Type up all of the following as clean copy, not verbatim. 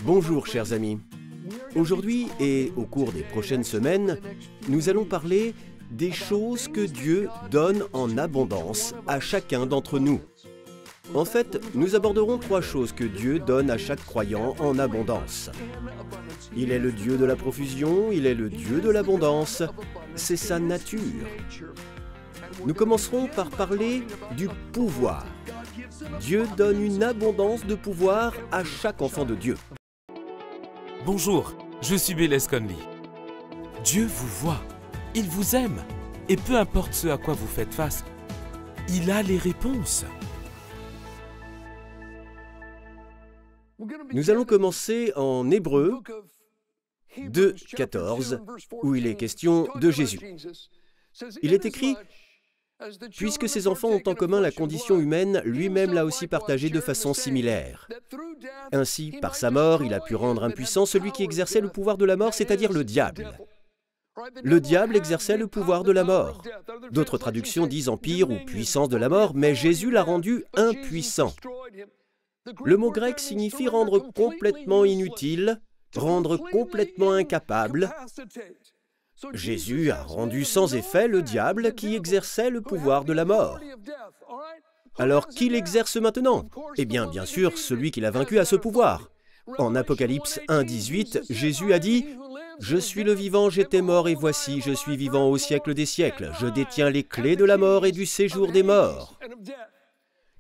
Bonjour chers amis. Aujourd'hui et au cours des prochaines semaines, nous allons parler des choses que Dieu donne en abondance à chacun d'entre nous. En fait, nous aborderons 3 choses que Dieu donne à chaque croyant en abondance. Il est le Dieu de la profusion, il est le Dieu de l'abondance, c'est sa nature. Nous commencerons par parler du pouvoir. Dieu donne une abondance de pouvoir à chaque enfant de Dieu. Bonjour, je suis Bélez Conley. Dieu vous voit, il vous aime, et peu importe ce à quoi vous faites face, il a les réponses. Nous allons commencer en Hébreux 2, 14, où il est question de Jésus. Il est écrit « Puisque ses enfants ont en commun la condition humaine, lui-même l'a aussi partagée de façon similaire. Ainsi, par sa mort, il a pu rendre impuissant celui qui exerçait le pouvoir de la mort, c'est-à-dire le diable. Le diable exerçait le pouvoir de la mort. D'autres traductions disent empire ou puissance de la mort, mais Jésus l'a rendu impuissant. Le mot grec signifie rendre complètement inutile, rendre complètement incapable. Jésus a rendu sans effet le diable qui exerçait le pouvoir de la mort. Alors, qui l'exerce maintenant? Eh bien sûr, celui qui l'a vaincu a ce pouvoir. En Apocalypse 1, 18, Jésus a dit « Je suis le vivant, j'étais mort et voici, je suis vivant au siècle des siècles. Je détiens les clés de la mort et du séjour des morts. »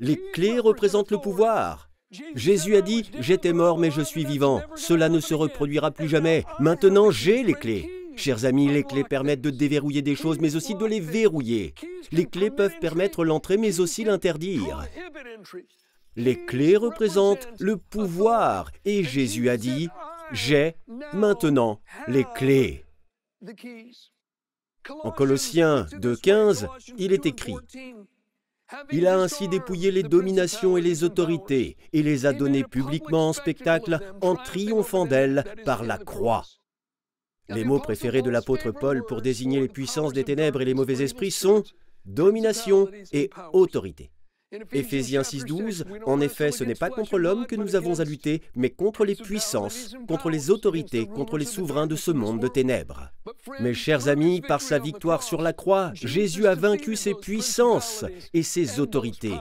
Les clés représentent le pouvoir. Jésus a dit « J'étais mort, mais je suis vivant. Cela ne se reproduira plus jamais. Maintenant, j'ai les clés. » Chers amis, les clés permettent de déverrouiller des choses, mais aussi de les verrouiller. Les clés peuvent permettre l'entrée, mais aussi l'interdire. Les clés représentent le pouvoir, et Jésus a dit « J'ai maintenant les clés. » En Colossiens 2,15, il est écrit « Il a ainsi dépouillé les dominations et les autorités, et les a données publiquement en spectacle en triomphant d'elles par la croix. » Les mots préférés de l'apôtre Paul pour désigner les puissances des ténèbres et les mauvais esprits sont « domination » et « autorité ». Éphésiens 6,12, en effet, ce n'est pas contre l'homme que nous avons à lutter, mais contre les puissances, contre les autorités, contre les souverains de ce monde de ténèbres. Mes chers amis, par sa victoire sur la croix, Jésus a vaincu ses puissances et ses autorités.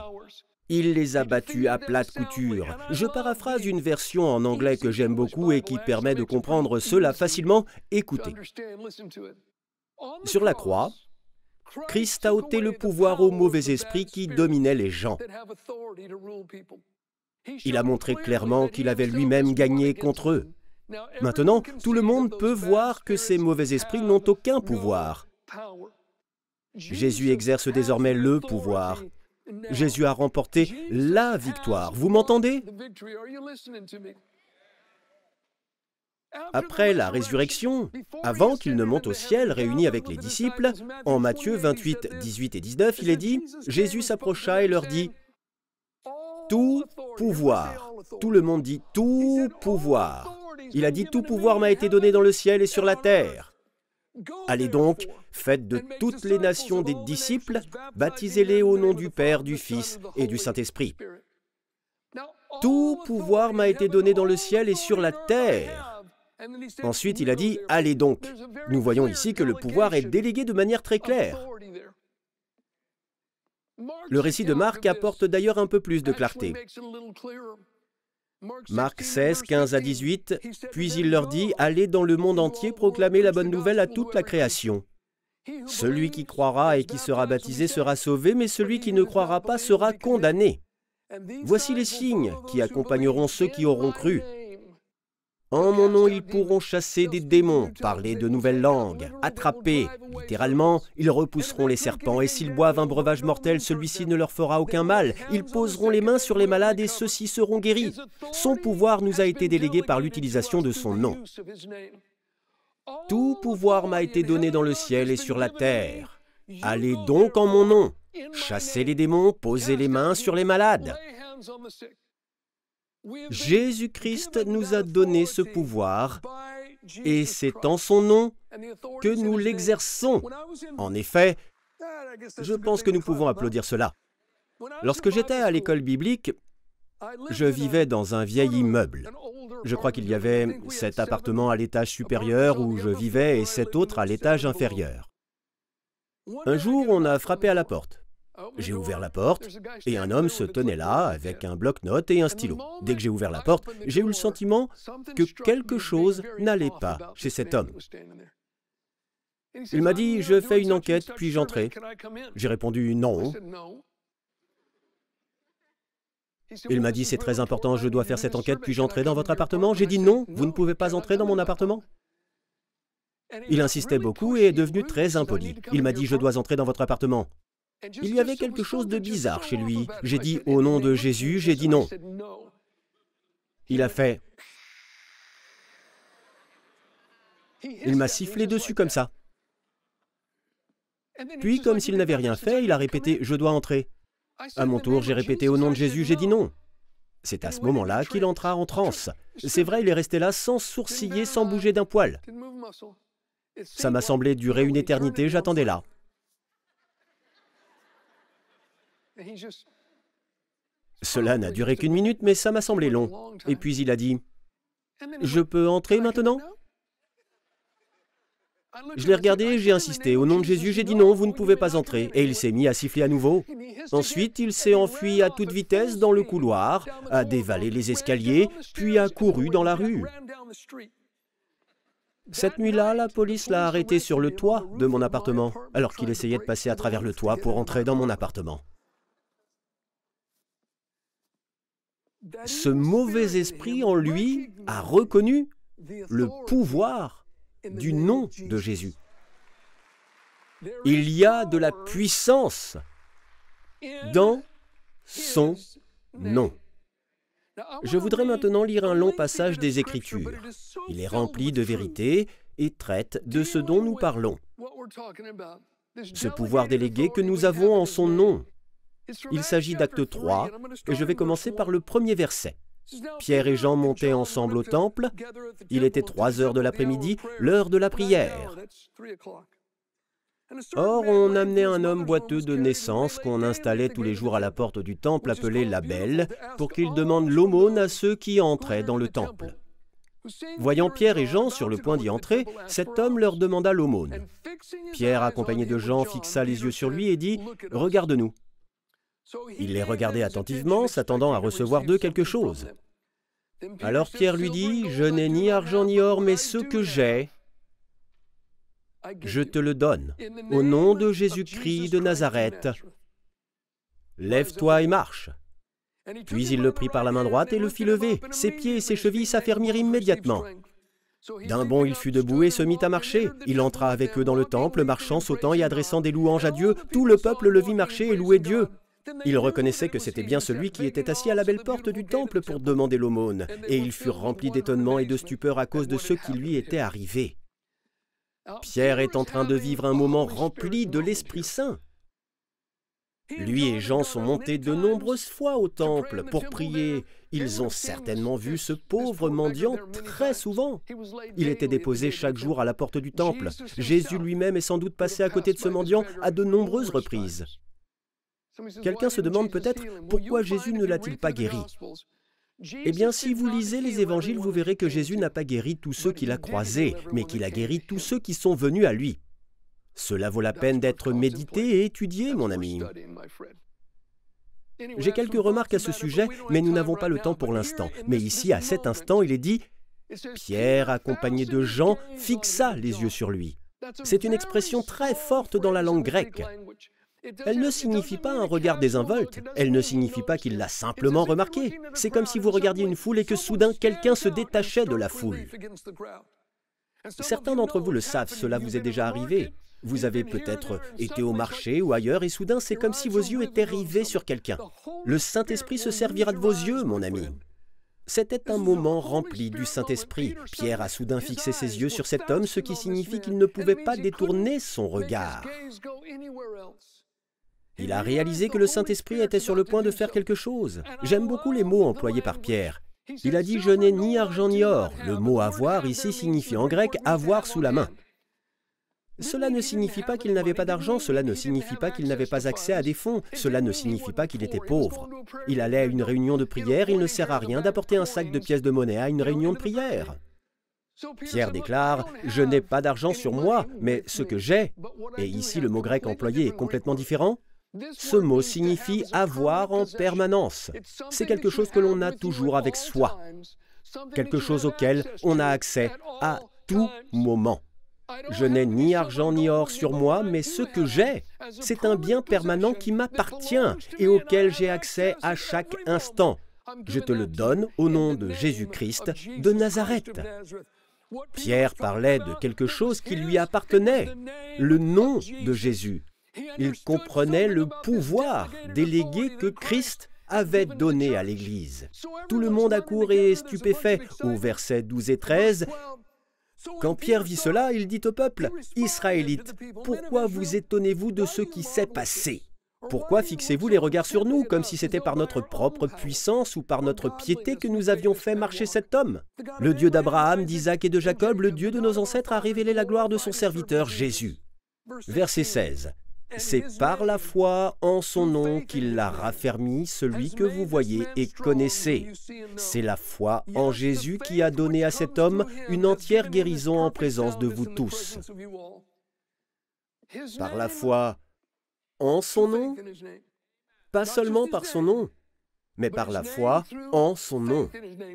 Il les a battus à plate couture. Je paraphrase une version en anglais que j'aime beaucoup et qui permet de comprendre cela facilement. Écoutez. Sur la croix, Christ a ôté le pouvoir aux mauvais esprits qui dominaient les gens. Il a montré clairement qu'il avait lui-même gagné contre eux. Maintenant, tout le monde peut voir que ces mauvais esprits n'ont aucun pouvoir. Jésus exerce désormais le pouvoir. Jésus a remporté la victoire. Vous m'entendez? Après la résurrection, avant qu'il ne monte au ciel réuni avec les disciples, en Matthieu 28, 18 et 19, il est dit, Jésus s'approcha et leur dit, « Tout pouvoir ». Tout le monde dit « tout pouvoir ». Il a dit « Tout pouvoir m'a été donné dans le ciel et sur la terre ». Allez donc, faites de toutes les nations des disciples, baptisez-les au nom du Père, du Fils et du Saint-Esprit. Tout pouvoir m'a été donné dans le ciel et sur la terre. Ensuite, il a dit, allez donc. Nous voyons ici que le pouvoir est délégué de manière très claire. Le récit de Marc apporte d'ailleurs un peu plus de clarté. Marc 16, 15 à 18, puis il leur dit, « Allez dans le monde entier proclamer la bonne nouvelle à toute la création. Celui qui croira et qui sera baptisé sera sauvé, mais celui qui ne croira pas sera condamné. Voici les signes qui accompagneront ceux qui auront cru. En mon nom, ils pourront chasser des démons, parler de nouvelles langues, attraper, littéralement, ils repousseront les serpents, et s'ils boivent un breuvage mortel, celui-ci ne leur fera aucun mal. Ils poseront les mains sur les malades et ceux-ci seront guéris. Son pouvoir nous a été délégué par l'utilisation de son nom. Tout pouvoir m'a été donné dans le ciel et sur la terre. Allez donc en mon nom, chassez les démons, posez les mains sur les malades. » Jésus-Christ nous a donné ce pouvoir et c'est en son nom que nous l'exerçons. En effet, je pense que nous pouvons applaudir cela. Lorsque j'étais à l'école biblique, Je vivais dans un vieil immeuble. Je crois qu'il y avait 7 appartements à l'étage supérieur où je vivais et 7 autres à l'étage inférieur. Un jour, on a frappé à la porte. J'ai ouvert la porte et un homme se tenait là avec un bloc-notes et un stylo. Dès que j'ai ouvert la porte, j'ai eu le sentiment que quelque chose n'allait pas chez cet homme. Il m'a dit « Je fais une enquête, puis-je entrer ?» J'ai répondu « Non ». Il m'a dit « C'est très important, je dois faire cette enquête, puis-je entrer dans votre appartement ?» J'ai dit « Non, vous ne pouvez pas entrer dans mon appartement. » Il insistait beaucoup et est devenu très impoli. Il m'a dit « Je dois entrer dans votre appartement. » Il y avait quelque chose de bizarre chez lui. J'ai dit « Au nom de Jésus », j'ai dit « Non ». Il a fait... Il m'a sifflé dessus comme ça. Puis, comme s'il n'avait rien fait, il a répété « Je dois entrer ». À mon tour, j'ai répété « Au nom de Jésus », j'ai dit « Non ». C'est à ce moment-là qu'il entra en transe. C'est vrai, il est resté là sans sourciller, sans bouger d'un poil. Ça m'a semblé durer une éternité, j'attendais là. Cela n'a duré qu'une minute, mais ça m'a semblé long. Et puis il a dit « Je peux entrer maintenant ?» Je l'ai regardé, j'ai insisté. Au nom de Jésus, j'ai dit « Non, vous ne pouvez pas entrer. » Et il s'est mis à siffler à nouveau. Ensuite, il s'est enfui à toute vitesse dans le couloir, a dévalé les escaliers, puis a couru dans la rue. Cette nuit-là, la police l'a arrêté sur le toit de mon appartement, alors qu'il essayait de passer à travers le toit pour entrer dans mon appartement. Ce mauvais esprit en lui a reconnu le pouvoir du nom de Jésus. Il y a de la puissance dans son nom. Je voudrais maintenant lire un long passage des Écritures. Il est rempli de vérité et traite de ce dont nous parlons. Ce pouvoir délégué que nous avons en son nom. Il s'agit d'Acte 3, et je vais commencer par le premier verset. Pierre et Jean montaient ensemble au temple. Il était 3 heures de l'après-midi, l'heure de la prière. Or, on amenait un homme boiteux de naissance qu'on installait tous les jours à la porte du temple appelé la Belle, pour qu'il demande l'aumône à ceux qui entraient dans le temple. Voyant Pierre et Jean sur le point d'y entrer, cet homme leur demanda l'aumône. Pierre, accompagné de Jean, fixa les yeux sur lui et dit « Regarde-nous ». Il les regardait attentivement, s'attendant à recevoir d'eux quelque chose. Alors Pierre lui dit « Je n'ai ni argent ni or, mais ce que j'ai, je te le donne. Au nom de Jésus-Christ de Nazareth, lève-toi et marche. » Puis il le prit par la main droite et le fit lever. Ses pieds et ses chevilles s'affermirent immédiatement. D'un bond, il fut debout et se mit à marcher. Il entra avec eux dans le temple, marchant, sautant et adressant des louanges à Dieu. Tout le peuple le vit marcher et louer Dieu. Ils reconnaissaient que c'était bien celui qui était assis à la belle porte du temple pour demander l'aumône, et ils furent remplis d'étonnement et de stupeur à cause de ce qui lui était arrivé. Pierre est en train de vivre un moment rempli de l'Esprit Saint. Lui et Jean sont montés de nombreuses fois au temple pour prier. Ils ont certainement vu ce pauvre mendiant très souvent. Il était déposé chaque jour à la porte du temple. Jésus lui-même est sans doute passé à côté de ce mendiant à de nombreuses reprises. Quelqu'un se demande peut-être pourquoi Jésus ne l'a-t-il pas guéri. Eh bien, si vous lisez les évangiles, vous verrez que Jésus n'a pas guéri tous ceux qu'il a croisés, mais qu'il a guéri tous ceux qui sont venus à lui. Cela vaut la peine d'être médité et étudié, mon ami. J'ai quelques remarques à ce sujet, mais nous n'avons pas le temps pour l'instant. Mais ici, à cet instant, il est dit « Pierre, accompagné de Jean, fixa les yeux sur lui ». C'est une expression très forte dans la langue grecque. Elle ne signifie pas un regard désinvolte. Elle ne signifie pas qu'il l'a simplement remarqué. C'est comme si vous regardiez une foule et que soudain quelqu'un se détachait de la foule. Certains d'entre vous le savent, cela vous est déjà arrivé. Vous avez peut-être été au marché ou ailleurs et soudain c'est comme si vos yeux étaient rivés sur quelqu'un. Le Saint-Esprit se servira de vos yeux, mon ami. C'était un moment rempli du Saint-Esprit. Pierre a soudain fixé ses yeux sur cet homme, ce qui signifie qu'il ne pouvait pas détourner son regard. Il a réalisé que le Saint-Esprit était sur le point de faire quelque chose. J'aime beaucoup les mots employés par Pierre. Il a dit « Je n'ai ni argent ni or ». Le mot « avoir » ici signifie en grec « avoir sous la main ». Cela ne signifie pas qu'il n'avait pas d'argent, cela ne signifie pas qu'il n'avait pas accès à des fonds, cela ne signifie pas qu'il était pauvre. Il allait à une réunion de prière, il ne sert à rien d'apporter un sac de pièces de monnaie à une réunion de prière. Pierre déclare « Je n'ai pas d'argent sur moi, mais ce que j'ai », et ici le mot grec employé est complètement différent. Ce mot signifie « avoir en permanence ». C'est quelque chose que l'on a toujours avec soi, quelque chose auquel on a accès à tout moment. Je n'ai ni argent ni or sur moi, mais ce que j'ai, c'est un bien permanent qui m'appartient et auquel j'ai accès à chaque instant. Je te le donne au nom de Jésus-Christ de Nazareth. Pierre parlait de quelque chose qui lui appartenait, le nom de Jésus. Il comprenait le pouvoir délégué que Christ avait donné à l'Église. Tout le monde accourt et est stupéfait. Au verset 12 et 13, quand Pierre vit cela, il dit au peuple, « Israélites, pourquoi vous étonnez-vous de ce qui s'est passé? Pourquoi fixez-vous les regards sur nous, comme si c'était par notre propre puissance ou par notre piété que nous avions fait marcher cet homme? Le Dieu d'Abraham, d'Isaac et de Jacob, le Dieu de nos ancêtres, a révélé la gloire de son serviteur Jésus. » Verset 16. C'est par la foi en son nom qu'il l'a raffermi, celui que vous voyez et connaissez. C'est la foi en Jésus qui a donné à cet homme une entière guérison en présence de vous tous. Par la foi en son nom, pas seulement par son nom, mais par la foi en son nom.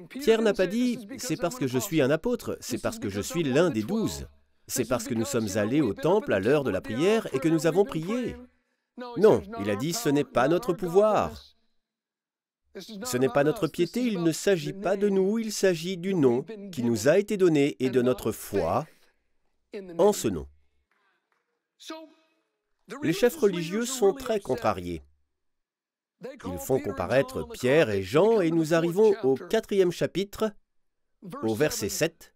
Pierre n'a pas dit « c'est parce que je suis un apôtre, c'est parce que je suis l'un des 12 ». C'est parce que nous sommes allés au temple à l'heure de la prière et que nous avons prié. Non, il a dit, ce n'est pas notre pouvoir. Ce n'est pas notre piété, il ne s'agit pas de nous, il s'agit du nom qui nous a été donné et de notre foi en ce nom. Les chefs religieux sont très contrariés. Ils font comparaître Pierre et Jean et nous arrivons au 4e chapitre, au verset 7.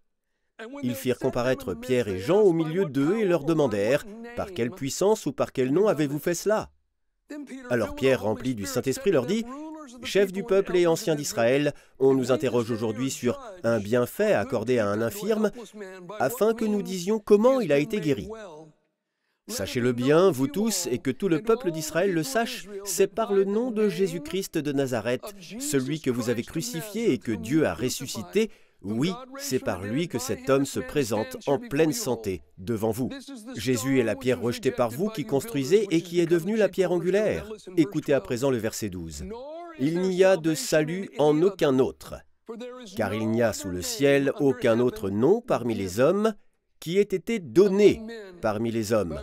Ils firent comparaître Pierre et Jean au milieu d'eux et leur demandèrent « Par quelle puissance ou par quel nom avez-vous fait cela ?» Alors Pierre, rempli du Saint-Esprit, leur dit « Chefs du peuple et anciens d'Israël, on nous interroge aujourd'hui sur un bienfait accordé à un infirme, afin que nous disions comment il a été guéri. Sachez-le bien, vous tous, et que tout le peuple d'Israël le sache, c'est par le nom de Jésus-Christ de Nazareth, celui que vous avez crucifié et que Dieu a ressuscité. Oui, c'est par lui que cet homme se présente en pleine santé devant vous. Jésus est la pierre rejetée par vous qui construisez et qui est devenue la pierre angulaire. Écoutez à présent le verset 12. Il n'y a de salut en aucun autre, car il n'y a sous le ciel aucun autre nom parmi les hommes qui ait été donné parmi les hommes,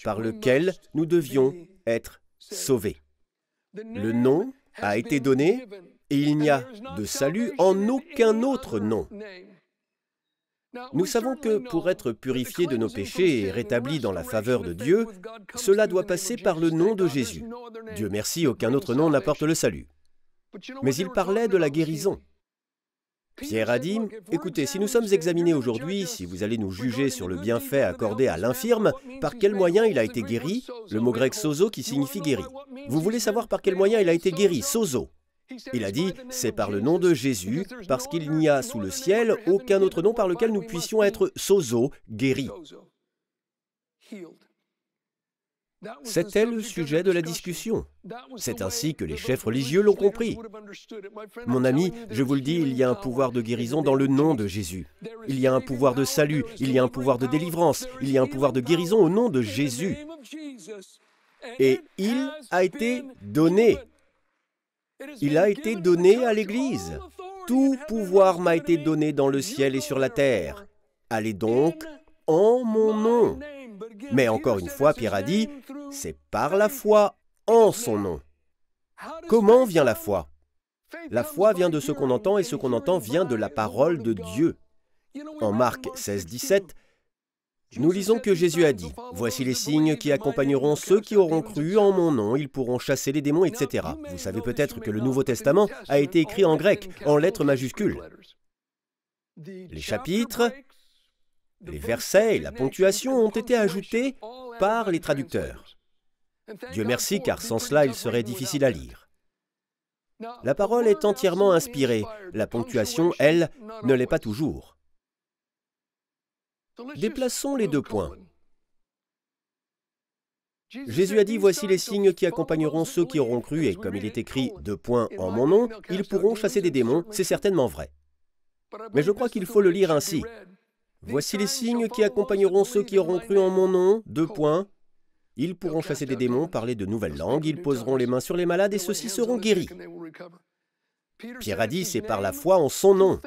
par lequel nous devions être sauvés. Le nom a été donné et il n'y a de salut en aucun autre nom. Nous savons que pour être purifiés de nos péchés et rétablis dans la faveur de Dieu, cela doit passer par le nom de Jésus. Dieu merci, aucun autre nom n'apporte le salut. Mais il parlait de la guérison. Pierre a dit, « Écoutez, si nous sommes examinés aujourd'hui, si vous allez nous juger sur le bienfait accordé à l'infirme, par quel moyen il a été guéri ?» Le mot grec « sozo » qui signifie « guéri ». Vous voulez savoir par quel moyen il a été guéri, sozo. Il a dit, c'est par le nom de Jésus, parce qu'il n'y a sous le ciel aucun autre nom par lequel nous puissions être sozo, guéris. C'était le sujet de la discussion. C'est ainsi que les chefs religieux l'ont compris. Mon ami, je vous le dis, il y a un pouvoir de guérison dans le nom de Jésus. Il y a un pouvoir de salut, il y a un pouvoir de délivrance, il y a un pouvoir de guérison au nom de Jésus. Et il a été donné. Il a été donné à l'Église. Tout pouvoir m'a été donné dans le ciel et sur la terre. Allez donc en mon nom. Mais encore une fois, Pierre a dit, c'est par la foi en son nom. Comment vient la foi? La foi vient de ce qu'on entend et ce qu'on entend vient de la parole de Dieu. En Marc 16, 17, nous lisons que Jésus a dit, « Voici les signes qui accompagneront ceux qui auront cru en mon nom, ils pourront chasser les démons, etc. » Vous savez peut-être que le Nouveau Testament a été écrit en grec, en lettres majuscules. Les chapitres, les versets et la ponctuation ont été ajoutés par les traducteurs. Dieu merci, car sans cela, il serait difficile à lire. La parole est entièrement inspirée. La ponctuation, elle, ne l'est pas toujours. Déplaçons les deux points. Jésus a dit, voici les signes qui accompagneront ceux qui auront cru, et comme il est écrit, en mon nom, ils pourront chasser des démons, c'est certainement vrai. Mais je crois qu'il faut le lire ainsi. Voici les signes qui accompagneront ceux qui auront cru en mon nom, ils pourront chasser des démons, parler de nouvelles langues, ils poseront les mains sur les malades et ceux-ci seront guéris. Pierre a dit, c'est par la foi en son nom.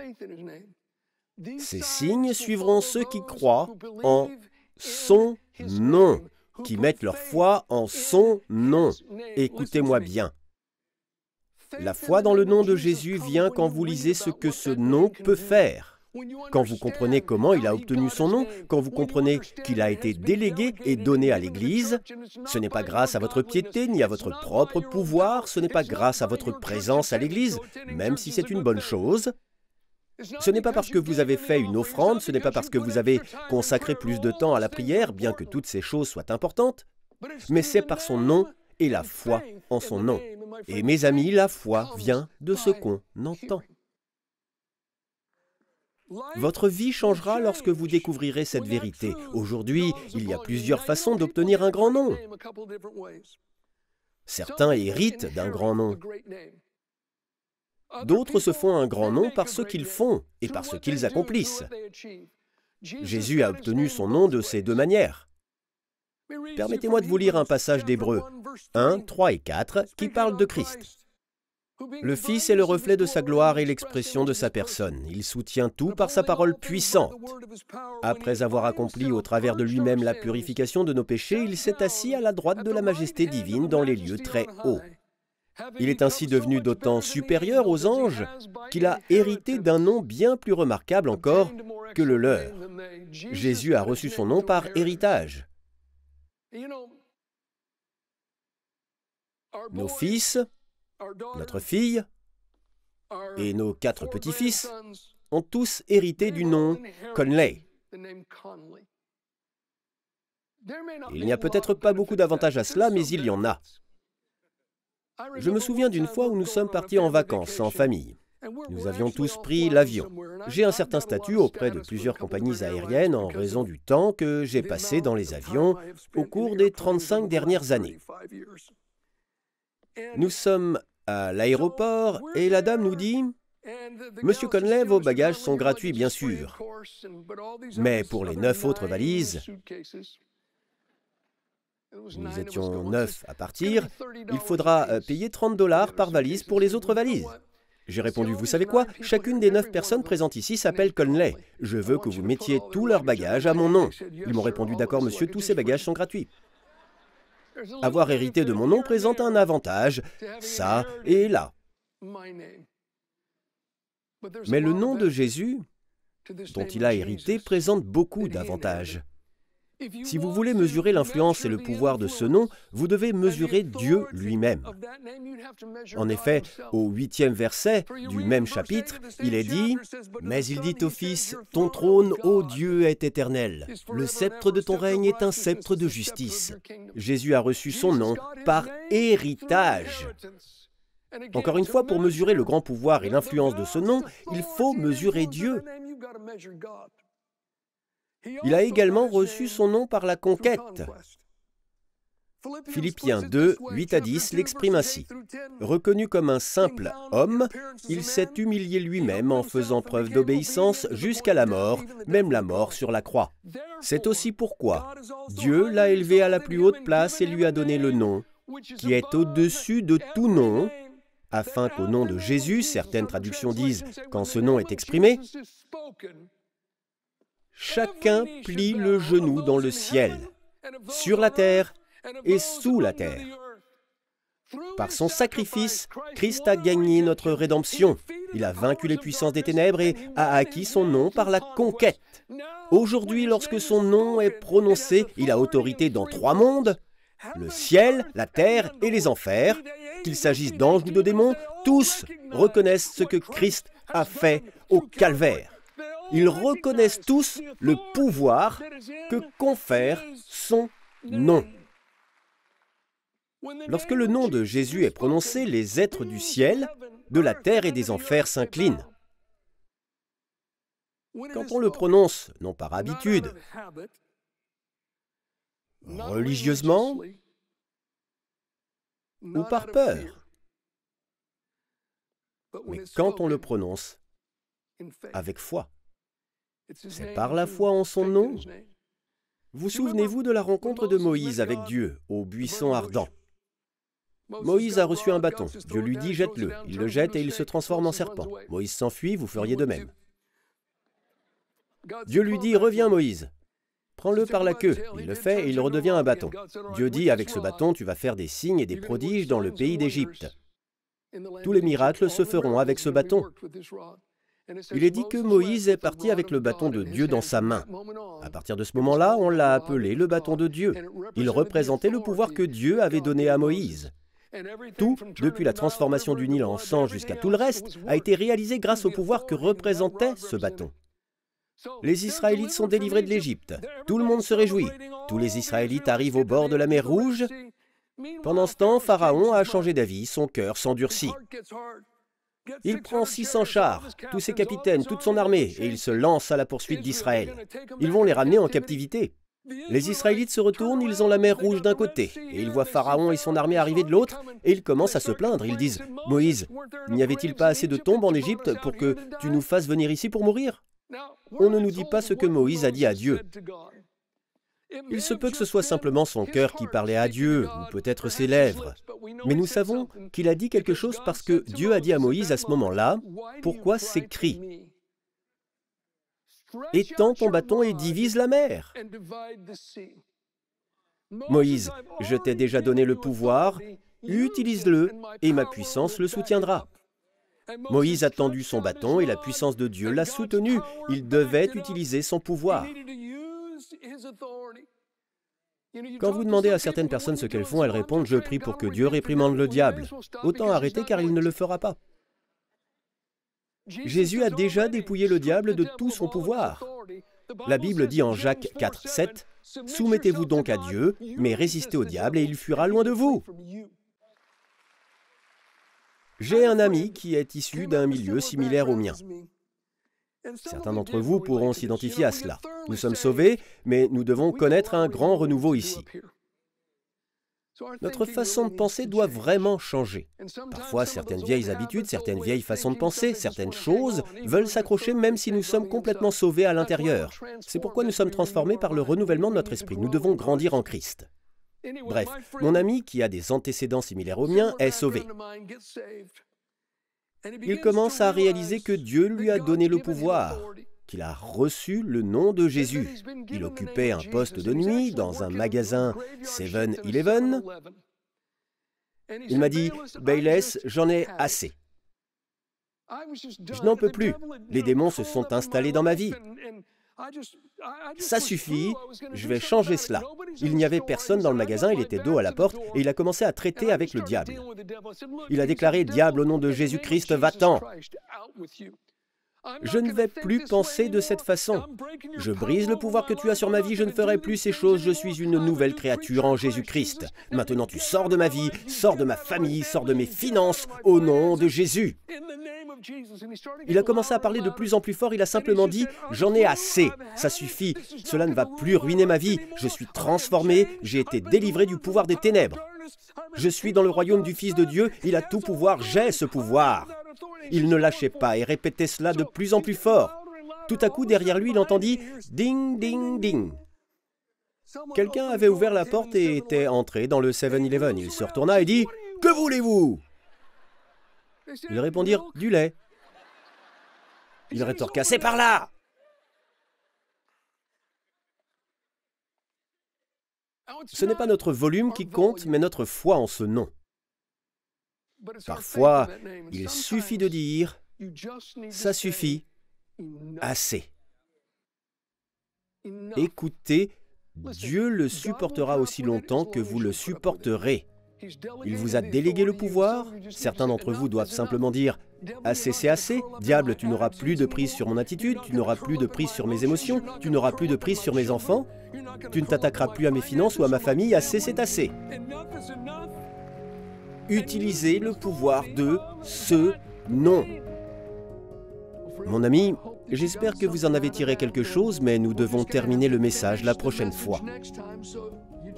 Ces signes suivront ceux qui croient en son nom, qui mettent leur foi en son nom. Écoutez-moi bien. La foi dans le nom de Jésus vient quand vous lisez ce que ce nom peut faire. Quand vous comprenez comment il a obtenu son nom, quand vous comprenez qu'il a été délégué et donné à l'Église, ce n'est pas grâce à votre piété ni à votre propre pouvoir, ce n'est pas grâce à votre présence à l'Église, même si c'est une bonne chose. Ce n'est pas parce que vous avez fait une offrande, ce n'est pas parce que vous avez consacré plus de temps à la prière, bien que toutes ces choses soient importantes, mais c'est par son nom et la foi en son nom. Et mes amis, la foi vient de ce qu'on entend. Votre vie changera lorsque vous découvrirez cette vérité. Aujourd'hui, il y a plusieurs façons d'obtenir un grand nom. Certains héritent d'un grand nom. D'autres se font un grand nom par ce qu'ils font et par ce qu'ils accomplissent. Jésus a obtenu son nom de ces deux manières. Permettez-moi de vous lire un passage d'Hébreux 1, 3 et 4 qui parle de Christ. Le Fils est le reflet de sa gloire et l'expression de sa personne. Il soutient tout par sa parole puissante. Après avoir accompli au travers de lui-même la purification de nos péchés, il s'est assis à la droite de la majesté divine dans les lieux très hauts. Il est ainsi devenu d'autant supérieur aux anges qu'il a hérité d'un nom bien plus remarquable encore que le leur. Jésus a reçu son nom par héritage. Nos fils, notre fille et nos 4 petits-fils ont tous hérité du nom Conley. Il n'y a peut-être pas beaucoup d'avantages à cela, mais il y en a. Je me souviens d'une fois où nous sommes partis en vacances en famille. Nous avions tous pris l'avion. J'ai un certain statut auprès de plusieurs compagnies aériennes en raison du temps que j'ai passé dans les avions au cours des 35 dernières années. Nous sommes à l'aéroport et la dame nous dit « Monsieur Conley, vos bagages sont gratuits, bien sûr. Mais pour les 9 autres valises, nous étions 9 à partir, il faudra payer $30 par valise pour les autres valises. » J'ai répondu, vous savez quoi? Chacune des 9 personnes présentes ici s'appelle Conley. Je veux que vous mettiez tous leurs bagages à mon nom. Ils m'ont répondu, d'accord monsieur, tous ces bagages sont gratuits. Avoir hérité de mon nom présente un avantage, ça et là. Mais le nom de Jésus, dont il a hérité, présente beaucoup d'avantages. Si vous voulez mesurer l'influence et le pouvoir de ce nom, vous devez mesurer Dieu lui-même. En effet, au 8e verset du même chapitre, il est dit « Mais il dit au Fils, ton trône, ô Dieu, est éternel. Le sceptre de ton règne est un sceptre de justice. » Jésus a reçu son nom par héritage. Encore une fois, pour mesurer le grand pouvoir et l'influence de ce nom, il faut mesurer Dieu. Il a également reçu son nom par la conquête. Philippiens 2, 8 à 10 l'exprime ainsi. Reconnu comme un simple homme, il s'est humilié lui-même en faisant preuve d'obéissance jusqu'à la mort, même la mort sur la croix. C'est aussi pourquoi Dieu l'a élevé à la plus haute place et lui a donné le nom, qui est au-dessus de tout nom, afin qu'au nom de Jésus, certaines traductions disent quand ce nom est exprimé, chacun plie le genou dans le ciel, sur la terre et sous la terre. Par son sacrifice, Christ a gagné notre rédemption. Il a vaincu les puissances des ténèbres et a acquis son nom par la conquête. Aujourd'hui, lorsque son nom est prononcé, il a autorité dans 3 mondes, le ciel, la terre et les enfers. Qu'il s'agisse d'anges ou de démons, tous reconnaissent ce que Christ a fait au calvaire. Ils reconnaissent tous le pouvoir que confère son nom. Lorsque le nom de Jésus est prononcé, les êtres du ciel, de la terre et des enfers s'inclinent. Quand on le prononce, non par habitude, religieusement, ou par peur. Mais quand on le prononce avec foi, c'est par la foi en son nom. Vous souvenez-vous de la rencontre de Moïse avec Dieu au buisson ardent? Moïse a reçu un bâton. Dieu lui dit « jette-le ». Il le jette et il se transforme en serpent. Moïse s'enfuit, vous feriez de même. Dieu lui dit « reviens Moïse ». Prends-le par la queue. Il le fait et il redevient un bâton. Dieu dit « avec ce bâton, tu vas faire des signes et des prodiges dans le pays d'Égypte. Tous les miracles se feront avec ce bâton. » Il est dit que Moïse est parti avec le bâton de Dieu dans sa main. À partir de ce moment-là, on l'a appelé le bâton de Dieu. Il représentait le pouvoir que Dieu avait donné à Moïse. Tout, depuis la transformation du Nil en sang jusqu'à tout le reste, a été réalisé grâce au pouvoir que représentait ce bâton. Les Israélites sont délivrés de l'Égypte. Tout le monde se réjouit. Tous les Israélites arrivent au bord de la mer Rouge. Pendant ce temps, Pharaon a changé d'avis, son cœur s'endurcit. Il prend 600 chars, tous ses capitaines, toute son armée, et il se lance à la poursuite d'Israël. Ils vont les ramener en captivité. Les Israélites se retournent, ils ont la mer Rouge d'un côté, et ils voient Pharaon et son armée arriver de l'autre, et ils commencent à se plaindre. Ils disent « Moïse, n'y avait-il pas assez de tombes en Égypte pour que tu nous fasses venir ici pour mourir ?» On ne nous dit pas ce que Moïse a dit à Dieu. Il se peut que ce soit simplement son cœur qui parlait à Dieu, ou peut-être ses lèvres. Mais nous savons qu'il a dit quelque chose parce que Dieu a dit à Moïse à ce moment-là, « Pourquoi ces cris ? Étends ton bâton et divise la mer. » Moïse, je t'ai déjà donné le pouvoir, utilise-le et ma puissance le soutiendra. Moïse a tendu son bâton et la puissance de Dieu l'a soutenu. Il devait utiliser son pouvoir. Quand vous demandez à certaines personnes ce qu'elles font, elles répondent « Je prie pour que Dieu réprimande le diable ». Autant arrêter car il ne le fera pas. Jésus a déjà dépouillé le diable de tout son pouvoir. La Bible dit en Jacques 4, 7 « Soumettez-vous donc à Dieu, mais résistez au diable et il fuira loin de vous. » J'ai un ami qui est issu d'un milieu similaire au mien. Certains d'entre vous pourront s'identifier à cela. Nous sommes sauvés, mais nous devons connaître un grand renouveau ici. Notre façon de penser doit vraiment changer. Parfois, certaines vieilles habitudes, certaines vieilles façons de penser, certaines choses veulent s'accrocher même si nous sommes complètement sauvés à l'intérieur. C'est pourquoi nous sommes transformés par le renouvellement de notre esprit. Nous devons grandir en Christ. Bref, mon ami qui a des antécédents similaires aux miens est sauvé. Il commence à réaliser que Dieu lui a donné le pouvoir, qu'il a reçu le nom de Jésus. Il occupait un poste de nuit dans un magasin 7-Eleven. Il m'a dit « Bayless, j'en ai assez. Je n'en peux plus. Les démons se sont installés dans ma vie. Ça suffit, je vais changer cela. » Il n'y avait personne dans le magasin, il était dos à la porte et il a commencé à traiter avec le diable. Il a déclaré « Diable, au nom de Jésus-Christ, va-t'en !» Je ne vais plus penser de cette façon. Je brise le pouvoir que tu as sur ma vie, je ne ferai plus ces choses, je suis une nouvelle créature en Jésus-Christ. Maintenant tu sors de ma vie, sors de ma famille, sors de mes finances, au nom de Jésus. Il a commencé à parler de plus en plus fort, il a simplement dit « J'en ai assez, ça suffit, cela ne va plus ruiner ma vie, je suis transformé, j'ai été délivré du pouvoir des ténèbres. Je suis dans le royaume du Fils de Dieu, il a tout pouvoir, j'ai ce pouvoir. » Il ne lâchait pas et répétait cela de plus en plus fort. Tout à coup, derrière lui, il entendit « ding, ding, ding ». Quelqu'un avait ouvert la porte et était entré dans le 7-Eleven. Il se retourna et dit « Que voulez-vous » Ils répondirent « Du lait ». Il rétorqua « C'est par là !» Ce n'est pas notre volume qui compte, mais notre foi en ce nom. Parfois, il suffit de dire « ça suffit, assez ». Écoutez, Dieu le supportera aussi longtemps que vous le supporterez. Il vous a délégué le pouvoir. Certains d'entre vous doivent simplement dire « assez, c'est assez. Diable, tu n'auras plus de prise sur mon attitude, tu n'auras plus de prise sur mes émotions, tu n'auras plus de prise sur mes enfants, tu ne t'attaqueras plus à mes finances ou à ma famille, assez, c'est assez. » Utilisez le pouvoir de ce nom. Mon ami, J'espère que vous en avez tiré quelque chose, mais nous devons terminer le message la prochaine fois.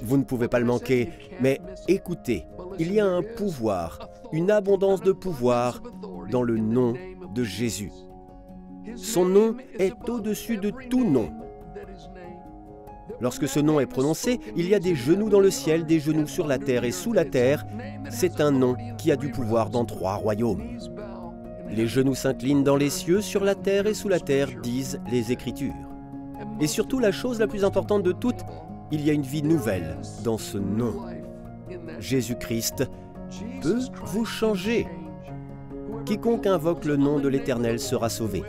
Vous ne pouvez pas le manquer, mais écoutez, il y a un pouvoir, une abondance de pouvoir dans le nom de Jésus. Son nom est au-dessus de tout nom. Lorsque ce nom est prononcé, il y a des genoux dans le ciel, des genoux sur la terre et sous la terre. C'est un nom qui a du pouvoir dans 3 royaumes. Les genoux s'inclinent dans les cieux, sur la terre et sous la terre, disent les Écritures. Et surtout, la chose la plus importante de toutes, il y a une vie nouvelle dans ce nom. Jésus-Christ peut vous changer. Quiconque invoque le nom de l'Éternel sera sauvé.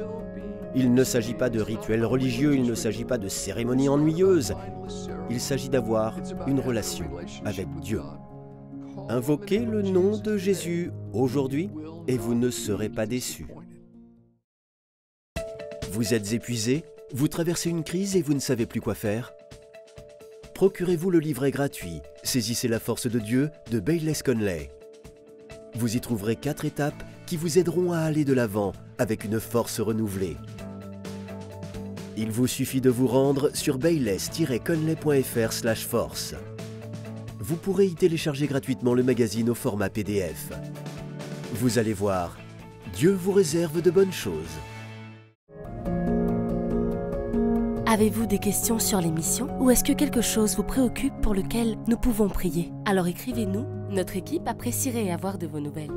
Il ne s'agit pas de rituels religieux, il ne s'agit pas de cérémonies ennuyeuses. Il s'agit d'avoir une relation avec Dieu. Invoquez le nom de Jésus aujourd'hui et vous ne serez pas déçus. Vous êtes épuisé, vous traversez une crise et vous ne savez plus quoi faire? Procurez-vous le livret gratuit « Saisissez la force de Dieu » de Bayless Conley. Vous y trouverez 4 étapes qui vous aideront à aller de l'avant avec une force renouvelée. Il vous suffit de vous rendre sur bayless-conley.fr/force. Vous pourrez y télécharger gratuitement le magazine au format PDF. Vous allez voir, Dieu vous réserve de bonnes choses. Avez-vous des questions sur l'émission ou est-ce que quelque chose vous préoccupe pour lequel nous pouvons prier? Alors écrivez-nous, notre équipe apprécierait avoir de vos nouvelles.